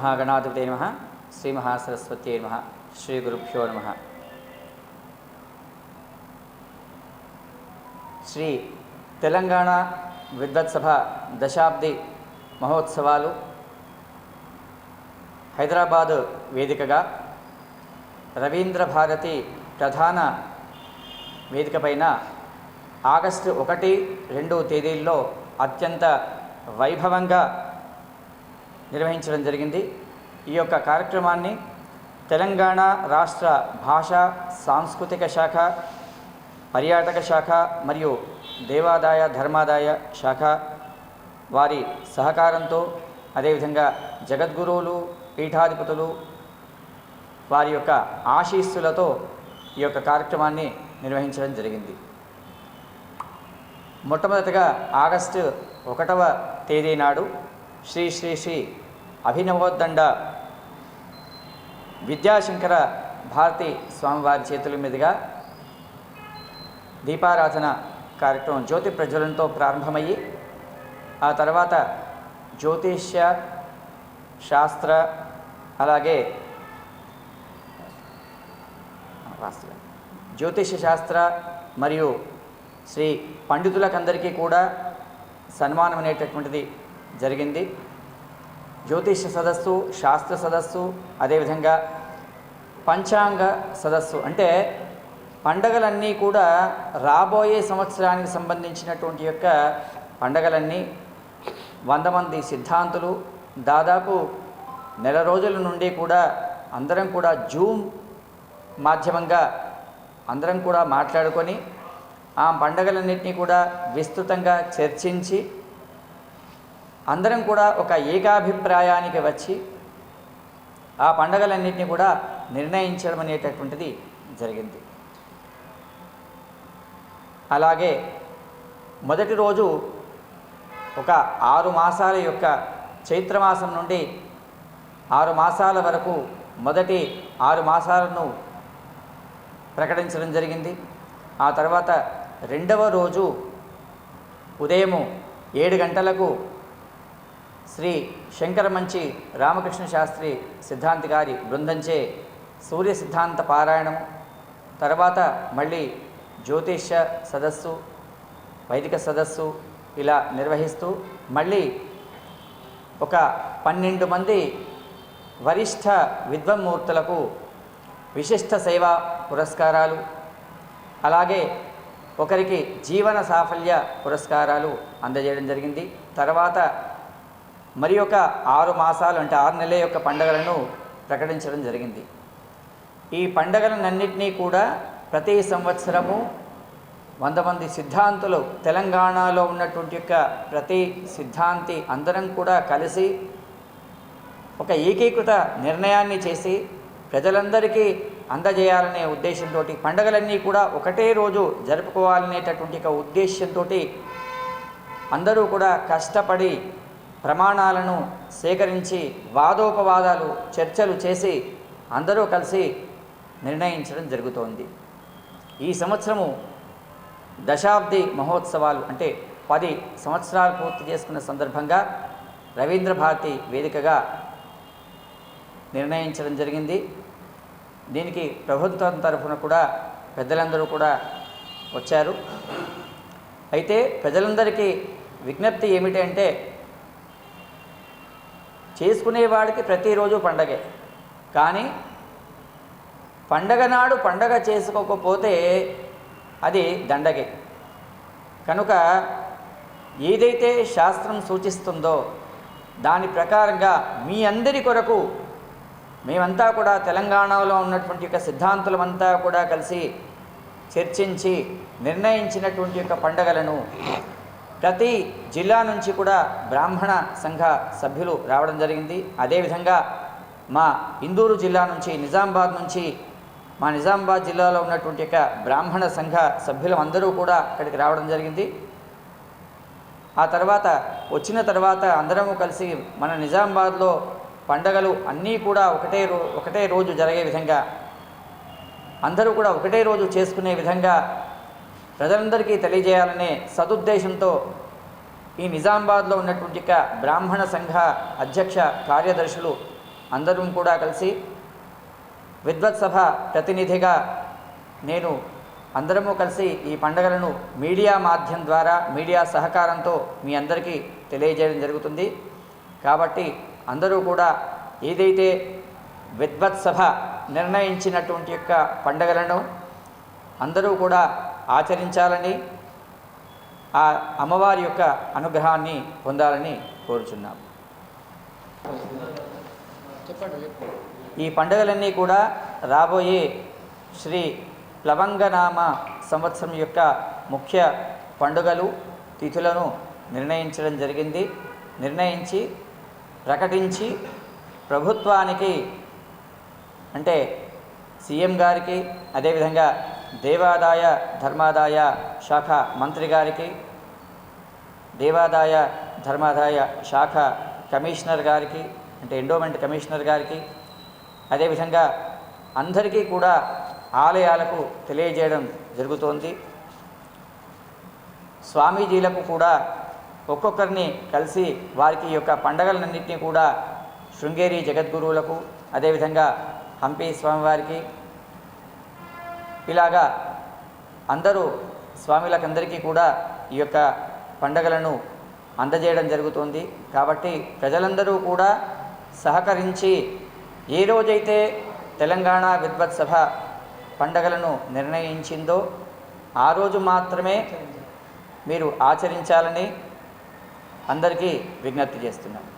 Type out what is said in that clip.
महागणाधिपते नमः। श्री महासरस्वत्यै नमः। श्री गुरुभ्यो नमः। श्री తెలంగాణ విద్వత్సభ దశాబ్ది మహోత్సవాలు హైదరాబాద్ వేదికగా రవీంద్ర భారతి ప్రధాన వేదిక పైన ఆగస్టు 1, 2 తేదీల్లో అత్యంత వైభవంగా నిర్వహించడం జరిగింది. ఈ యొక్క కార్యక్రమాన్ని తెలంగాణ రాష్ట్ర భాషా సాంస్కృతిక శాఖ, పర్యాటక శాఖ మరియు దేవాదాయ ధర్మాదాయ శాఖ వారి సహకారంతో, అదేవిధంగా జగద్గురువులు, పీఠాధిపతులు వారి యొక్క ఆశీస్సులతో ఈ యొక్క కార్యక్రమాన్ని నిర్వహించడం జరిగింది. మొట్టమొదటిగా ఆగస్టు 1వ తేదీ నాడు శ్రీ శ్రీ శ్రీ అభినవోద్దండ విద్యాశంకర భారతి స్వామివారి చేతుల మీదుగా దీపారాధన కార్యక్రమం జ్యోతి ప్రజ్వలనతో ప్రారంభమయ్యి, ఆ తర్వాత జ్యోతిష్య శాస్త్ర అలాగే జ్యోతిష్య శాస్త్ర మరియు శ్రీ పండితులకందరికీ కూడా సన్మానం అనేటటువంటిది జరిగింది. జ్యోతిష్య సదస్సు, శాస్త్ర సదస్సు, అదేవిధంగా పంచాంగ సదస్సు, అంటే పండగలన్నీ కూడా రాబోయే సంవత్సరానికి సంబంధించినటువంటి యొక్క పండగలన్నీ 100 మంది సిద్ధాంతులు దాదాపు నెల రోజుల నుండి కూడా అందరం కూడా జూమ్ మాధ్యమంగా అందరం కూడా మాట్లాడుకొని ఆ పండగలన్నింటినీ కూడా విస్తృతంగా చర్చించి అందరం కూడా ఒక ఏకాభిప్రాయానికి వచ్చి ఆ పండగలన్నింటినీ కూడా నిర్ణయించడం అనేటటువంటిది జరిగింది. అలాగే మొదటి రోజు ఒక 6 మాసాల యొక్క చైత్రమాసం నుండి 6 మాసాల వరకు మొదటి 6 మాసాలను ప్రకటించడం జరిగింది. ఆ తర్వాత రెండవ రోజు ఉదయం 7 గంటలకు శ్రీ శంకరమంచి రామకృష్ణ శాస్త్రి సిద్ధాంతి గారి బృందంచే సూర్య సిద్ధాంత పారాయణం, తర్వాత మళ్ళీ జ్యోతిష్య సదస్సు, వైదిక సదస్సు ఇలా నిర్వహిస్తూ మళ్ళీ ఒక 12 మంది వరిష్ఠ విద్వన్మూర్తులకు విశిష్ట సేవా పురస్కారాలు, అలాగే ఒకరికి జీవన సాఫల్య పురస్కారాలు అందజేయడం జరిగింది. తర్వాత మరి ఒక 6 మాసాలు అంటే 6 నెలల యొక్క పండుగలను ప్రకటించడం జరిగింది. ఈ పండుగలన్నింటినీ కూడా ప్రతి సంవత్సరము 100 మంది సిద్ధాంతులు, తెలంగాణలో ఉన్నటువంటి యొక్క ప్రతి సిద్ధాంతి అందరం కూడా కలిసి ఒక ఏకీకృత నిర్ణయాన్ని చేసి ప్రజలందరికీ అందజేయాలనే ఉద్దేశంతో పండుగలన్నీ కూడా ఒకటే రోజు జరుపుకోవాలనేటటువంటి ఒక ఉద్దేశంతో అందరూ కూడా కష్టపడి ప్రమాణాలను సేకరించి వాదోపవాదాలు చర్చలు చేసి అందరూ కలిసి నిర్ణయించడం జరుగుతోంది. ఈ సంవత్సరము దశాబ్ది మహోత్సవాలు అంటే 10 సంవత్సరాలు పూర్తి చేసుకున్న సందర్భంగా రవీంద్ర భారతి వేదికగా నిర్ణయించడం జరిగింది. దీనికి ప్రభుత్వం తరఫున కూడా పెద్దలందరూ కూడా వచ్చారు. అయితే ప్రజలందరికీ విజ్ఞప్తి ఏమిటంటే, చేసుకునేవాడికి ప్రతిరోజు పండగే, కానీ పండగ నాడు పండగ చేసుకోకపోతే అది దండగే. కనుక ఏదైతే శాస్త్రం సూచిస్తుందో దాని ప్రకారంగా మీ అందరి కొరకు మేమంతా కూడా తెలంగాణలో ఉన్నటువంటి యొక్క సిద్ధాంతులమంతా కూడా కలిసి చర్చించి నిర్ణయించినటువంటి యొక్క పండగలను ప్రతి జిల్లా నుంచి కూడా బ్రాహ్మణ సంఘ సభ్యులు రావడం జరిగింది. అదేవిధంగా మా ఇందూరు జిల్లా నుంచి, నిజామాబాద్ నుంచి, మా నిజామాబాద్ జిల్లాలో ఉన్నటువంటి యొక్క బ్రాహ్మణ సంఘ సభ్యులు అందరూ కూడా అక్కడికి రావడం జరిగింది. ఆ తర్వాత వచ్చిన తర్వాత అందరము కలిసి మన నిజామాబాద్లో పండగలు అన్నీ కూడా ఒకటే రోజు జరిగే విధంగా, అందరూ కూడా ఒకటే రోజు చేసుకునే విధంగా ప్రజలందరికీ తెలియజేయాలనే సదుద్దేశంతో ఈ నిజామాబాద్లో ఉన్నటువంటి బ్రాహ్మణ సంఘ అధ్యక్ష కార్యదర్శులు అందరం కూడా కలిసి విద్వత్ సభ ప్రతినిధిగా నేను అందరము కలిసి ఈ పండుగలను మీడియా మాధ్యమం ద్వారా మీడియా సహకారంతో మీ అందరికీ తెలియజేయడం జరుగుతుంది. కాబట్టి అందరూ కూడా ఏదైతే విద్వత్ సభ నిర్ణయించినటువంటి యొక్క పండుగలను అందరూ కూడా ఆచరించాలని, ఆ అమ్మవారి యొక్క అనుగ్రహాన్ని పొందాలని కోరుచున్నాం. ఈ పండుగలన్నీ కూడా రాబోయే శ్రీ ప్లవంగనామ సంవత్సరం యొక్క ముఖ్య పండుగలు తిథులను నిర్ణయించడం జరిగింది. నిర్ణయించి ప్రకటించి ప్రభుత్వానికి అంటే సీఎం గారికి, అదేవిధంగా దేవాదాయ ధర్మాదాయ శాఖ మంత్రి గారికి, దేవాదాయ ధర్మాదాయ శాఖ కమిషనర్ గారికి అంటే ఎండోమెంట్ కమిషనర్ గారికి, అదేవిధంగా అందరికీ కూడా ఆలయాలకు తెలియజేయడం జరుగుతోంది. స్వామీజీలకు కూడా ఒక్కొక్కరిని కలిసి వారికి యొక్క పండగలన్నింటినీ కూడా శృంగేరి జగద్గురువులకు, అదేవిధంగా హంపి స్వామివారికి, ఇలాగా అందరూ స్వామిలకందరికీ కూడా ఈ యొక్క పండగలను అందజేయడం జరుగుతుంది. కాబట్టి ప్రజలందరూ కూడా సహకరించి ఏ రోజైతే తెలంగాణ విద్వత్ సభ పండగలను నిర్ణయించిందో ఆ రోజు మాత్రమే మీరు ఆచరించాలని అందరికీ విజ్ఞప్తి చేస్తున్నాను.